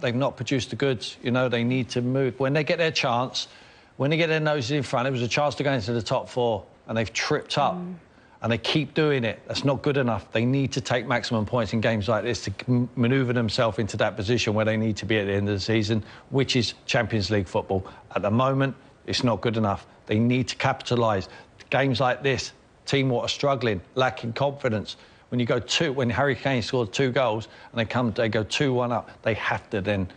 They've not produced the goods. You know, they need to move. When they get their chance, when they get their noses in front, it was a chance to go into the top 4, and they've tripped up. And they keep doing it. That's not good enough. They need to take maximum points in games like this to manoeuvre themselves into that position where they need to be at the end of the season, which is Champions League football. At the moment, it's not good enough. They need to capitalise. Games like this, team what are struggling, lacking confidence. When Harry Kane scored 2 goals and they go 2-1 up, they have to then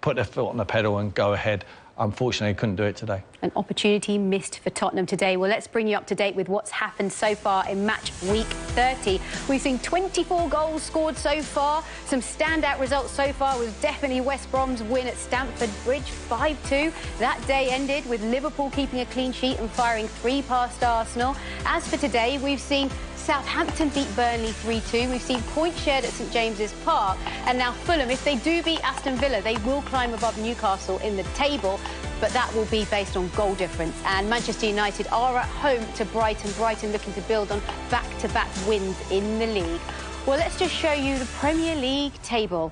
put their foot on the pedal and go ahead. Unfortunately, couldn't do it today. An opportunity missed for Tottenham today. Well, let's bring you up to date with what's happened so far in match week 30. We've seen 24 goals scored so far. Some standout results so far was definitely West Brom's win at Stamford Bridge, 5-2. That day ended with Liverpool keeping a clean sheet and firing 3 past Arsenal. As for today, we've seen Southampton beat Burnley 3-2. We've seen points shared at St James's Park. And now Fulham, if they do beat Aston Villa, they will climb above Newcastle in the table. But that will be based on goal difference. And Manchester United are at home to Brighton. Brighton looking to build on back-to-back wins in the league. Well, let's just show you the Premier League table.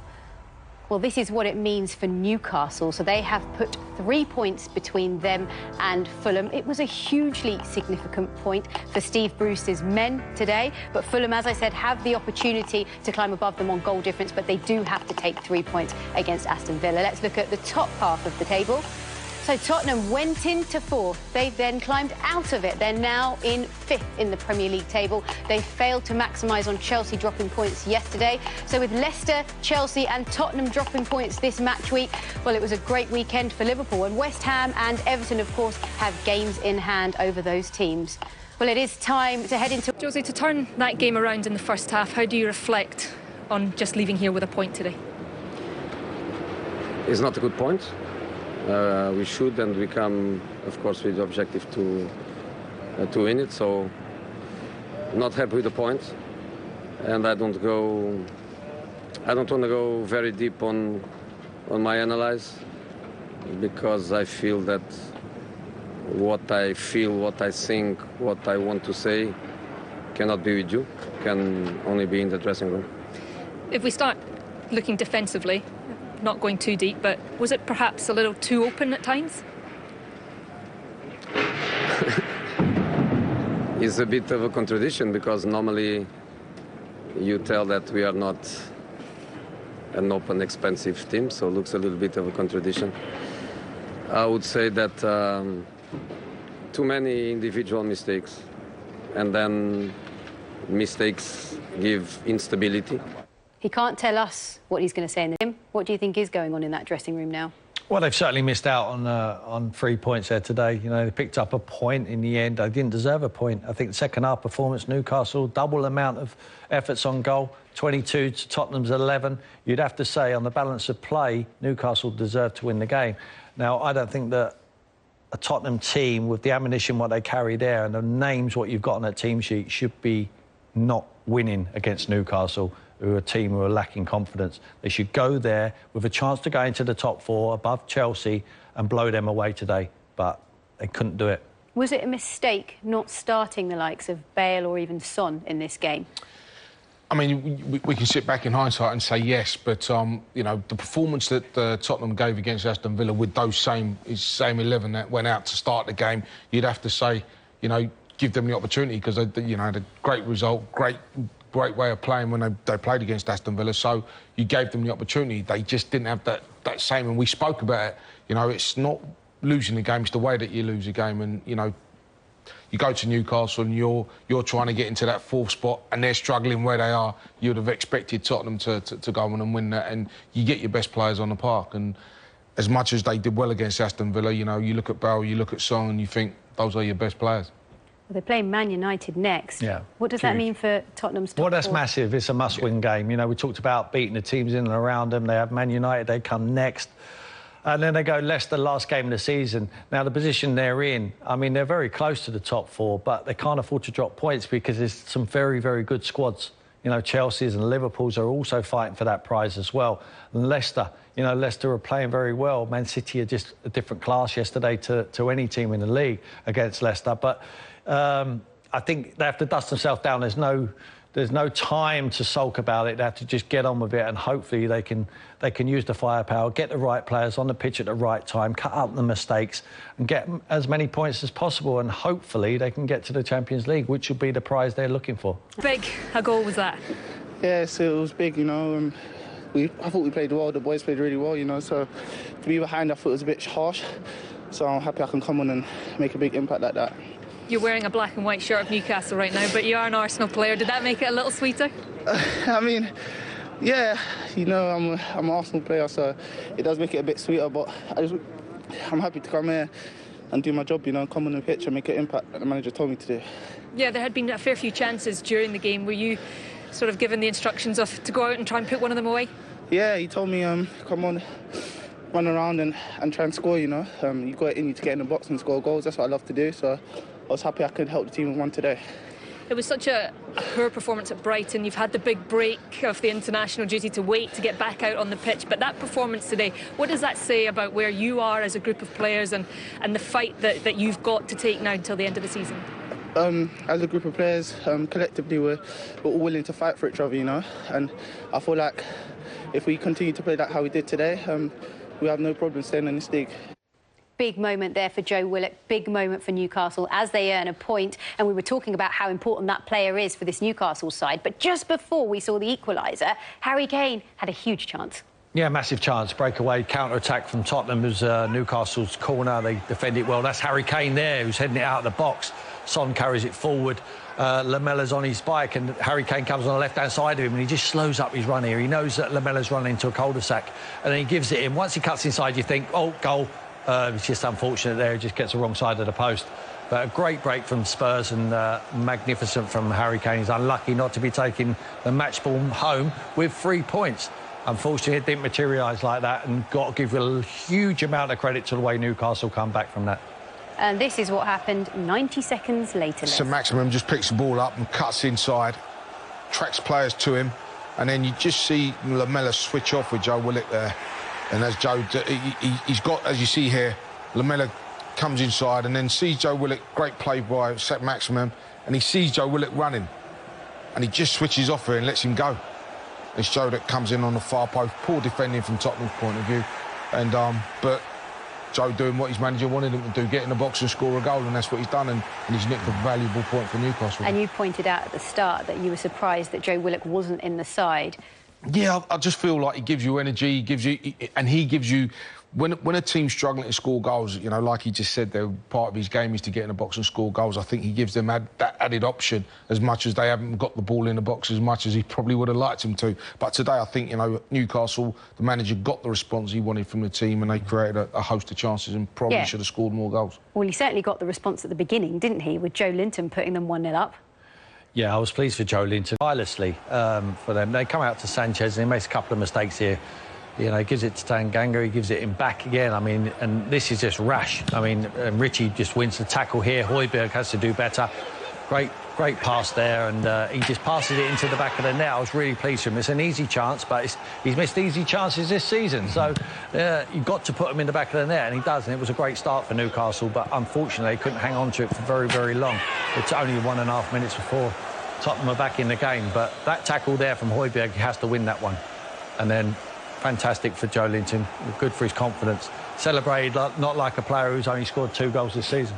Well, this is what it means for Newcastle. So they have put 3 points between them and Fulham. It was a hugely significant point for Steve Bruce's men today. But Fulham, as I said, have the opportunity to climb above them on goal difference, but they do have to take 3 points against Aston Villa. Let's look at the top half of the table. So Tottenham went into 4th. They then climbed out of it. They're now in 5th in the Premier League table. They failed to maximise on Chelsea dropping points yesterday. So with Leicester, Chelsea and Tottenham dropping points this match week, well, it was a great weekend for Liverpool. And West Ham and Everton, of course, have games in hand over those teams. Well, it is time to head into... Josie, to turn that game around in the first half, how do you reflect on just leaving here with a point today? It's not a good point. We should, and we come, of course, with the objective to win it. So, not happy with the point, and I don't want to go very deep on my analysis, because I feel that what I feel, what I think, what I want to say cannot be with you, can only be in the dressing room. If we start looking defensively, not going too deep, but was it perhaps a little too open at times? It's a bit of a contradiction, because normally you tell that we are not an open, expensive team, so it looks a little bit of a contradiction. I would say that too many individual mistakes, and then mistakes give instability. He can't tell us what he's going to say in the gym. What do you think is going on in that dressing room now? Well, they've certainly missed out on 3 points there today. You know, they picked up a point in the end. They didn't deserve a point. I think the second half performance, Newcastle, double amount of efforts on goal, 22 to Tottenham's 11. You'd have to say, on the balance of play, Newcastle deserved to win the game. Now, I don't think that a Tottenham team, with the ammunition what they carry there and the names what you've got on that team sheet, should be not winning against Newcastle, who are a team who are lacking confidence. They should go there with a chance to go into the top 4 above Chelsea and blow them away today, but they couldn't do it. Was it a mistake not starting the likes of Bale or even Son in this game? I mean, we can sit back in hindsight and say yes, but, you know, the performance that Tottenham gave against Aston Villa with those same 11 that went out to start the game, you'd have to say, you know, give them the opportunity, because they, you know, had a great result, great way of playing when they played against Aston Villa. So you gave them the opportunity. They just didn't have that same, and we spoke about it. You know, it's not losing the game, it's the way that you lose a game. And, you know, you go to Newcastle and you're trying to get into that 4th spot and they're struggling where they are. You would have expected Tottenham to go on and win that, and you get your best players on the park. And as much as they did well against Aston Villa, you know, you look at Bale, you look at Son, and you think those are your best players. Well, they're playing Man United next. Yeah. What does that mean for Tottenham's top 4? Well, that's massive. It's a must-win game. You know, we talked about beating the teams in and around them. They have Man United, they come next. And then they go Leicester, last game of the season. Now, the position they're in, I mean, they're very close to the top 4, but they can't afford to drop points because there's some very, very good squads. You know, Chelsea's and Liverpool's are also fighting for that prize as well. And Leicester, you know, Leicester are playing very well. Man City are just a different class yesterday to any team in the league against Leicester. But I think they have to dust themselves down. There's There's no time to sulk about it. They have to just get on with it, and hopefully they can use the firepower, get the right players on the pitch at the right time, cut out the mistakes, and get as many points as possible. And hopefully they can get to the Champions League, which will be the prize they're looking for. Big a goal was that? Yes, it was big. You know, I thought we played well. The boys played really well. You know, so to be behind, I thought it was a bit harsh. So I'm happy I can come on and make a big impact like that. You're wearing a black and white shirt of Newcastle right now, but you are an Arsenal player. Did that make it a little sweeter? I mean, yeah, you know, I'm an Arsenal player, so it does make it a bit sweeter, but I'm happy to come here and do my job, you know, come on the pitch and make an impact that the manager told me to do. Yeah, there had been a fair few chances during the game. Were you sort of given the instructions to go out and try and put one of them away? Yeah, he told me, come on, run around and try and score, you know. You got it in you to get in the box and score goals. That's what I love to do, so I was happy I could help the team with one today. It was such a poor performance at Brighton. You've had the big break of the international duty to wait to get back out on the pitch. But that performance today, what does that say about where you are as a group of players and the fight that you've got to take now until the end of the season? As a group of players, collectively, we're all willing to fight for each other, you know. And I feel like if we continue to play that how we did today, we have no problem staying in this league. Big moment there for Joe Willock, big moment for Newcastle as they earn a point. And we were talking about how important that player is for this Newcastle side. But just before we saw the equaliser, Harry Kane had a huge chance. Yeah, massive chance. Breakaway, counter-attack from Tottenham was Newcastle's corner. They defend it well. That's Harry Kane there, who's heading it out of the box. Son carries it forward. Lamella's on his bike, and Harry Kane comes on the left-hand side of him, and he just slows up his run here. He knows that Lamella's running into a cul-de-sac, and then he gives it in. Once he cuts inside, you think, oh, goal. It's just unfortunate there. He just gets the wrong side of the post. But a great break from Spurs and magnificent from Harry Kane. He's unlucky not to be taking the match ball home with 3 points. Unfortunately, it didn't materialise like that, and got to give a huge amount of credit to the way Newcastle come back from that. And this is what happened 90 seconds later. So Maximum just picks the ball up and cuts inside, tracks players to him, and then you just see Lamella switch off with Joe Willock there. And as Joe, he's got, as you see here, Lamella comes inside and then sees Joe Willock, great play by Set Maximum, and he sees Joe Willock running, and he just switches off here and lets him go. It's Joe that comes in on the far post, poor defending from Tottenham's point of view, and but Joe doing what his manager wanted him to do, get in the box and score a goal, and that's what he's done, and he's nicked a valuable point for Newcastle. And you pointed out at the start that you were surprised that Joe Willock wasn't in the side. Yeah, I just feel like he gives you energy, he gives you... When a team's struggling to score goals, you know, like he just said, part of his game is to get in the box and score goals. I think he gives them that added option as much as they haven't got the ball in the box as much as he probably would have liked him to. But today, I think, you know, Newcastle, the manager got the response he wanted from the team, and they created a host of chances and probably should have scored more goals. Well, he certainly got the response at the beginning, didn't he, with Joe Linton putting them 1-0 up? Yeah, I was pleased for Joe Linton. Tirelessly for them. They come out to Sanchez and he makes a couple of mistakes here. You know, he gives it to Tanganga, he gives it him back again. I mean, and this is just rash. I mean, Richie just wins the tackle here. Højbjerg has to do better. Great pass there, and he just passes it into the back of the net. I was really pleased with him. It's an easy chance, but he's missed easy chances this season. So you've got to put him in the back of the net, and he does. And it was a great start for Newcastle, but unfortunately, they couldn't hang on to it for very, very long. It's only 1.5 minutes before Tottenham are back in the game. But that tackle there from Højbjerg, he has to win that one. And then fantastic for Joe Linton, good for his confidence. Celebrated not like a player who's only scored 2 goals this season.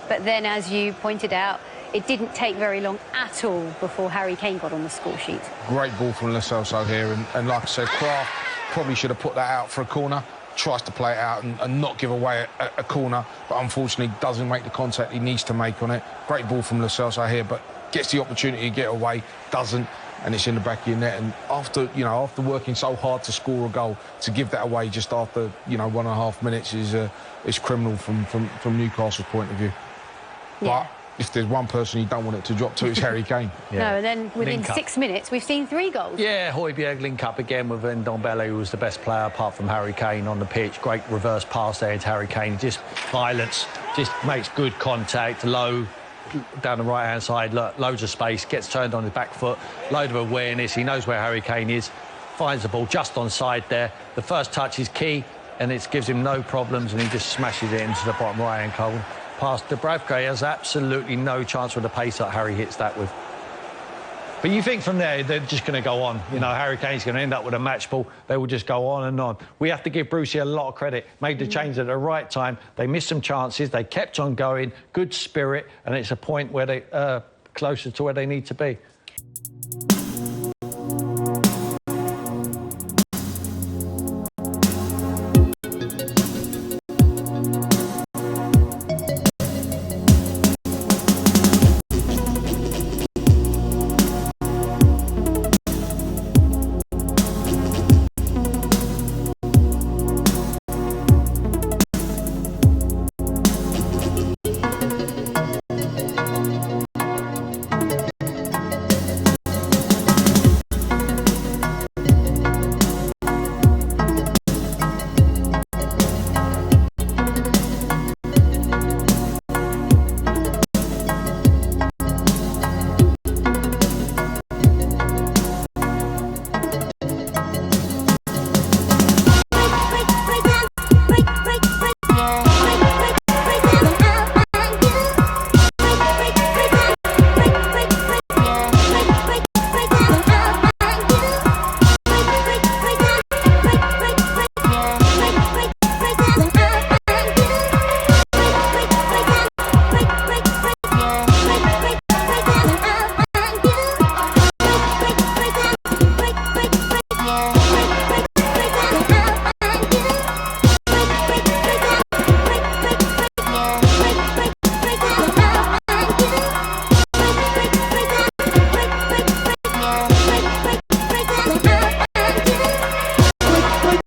But then, as you pointed out, it didn't take very long at all before Harry Kane got on the score sheet. Great ball from Lo Celso here, and like I said, Kraft probably should have put that out for a corner, tries to play it out and not give away a corner, but unfortunately doesn't make the contact he needs to make on it. Great ball from Lo Celso here, but gets the opportunity to get away, doesn't, and it's in the back of your net. And after working so hard to score a goal, to give that away just after 1.5 minutes is criminal from Newcastle's point of view. Yeah. But if there's one person you don't want it to drop to, it's Harry Kane. Yeah. No, and then within 6 minutes, we've seen 3 goals. Yeah, Højbjerg link up again with Ndombele, who was the best player apart from Harry Kane on the pitch. Great reverse pass there to Harry Kane. Just violence, just makes good contact, low, down the right-hand side, loads of space, gets turned on his back foot, load of awareness. He knows where Harry Kane is, finds the ball just on side there. The first touch is key, and it gives him no problems, and he just smashes it into the bottom right-hand corner. Past Dubravka, he has absolutely no chance with the pace that Harry hits that with. But you think from there, they're just going to go on. You know, Harry Kane's going to end up with a match ball. They will just go on and on. We have to give Brucey a lot of credit. Made the change at the right time. They missed some chances. They kept on going. Good spirit. And it's a point where they closer to where they need to be.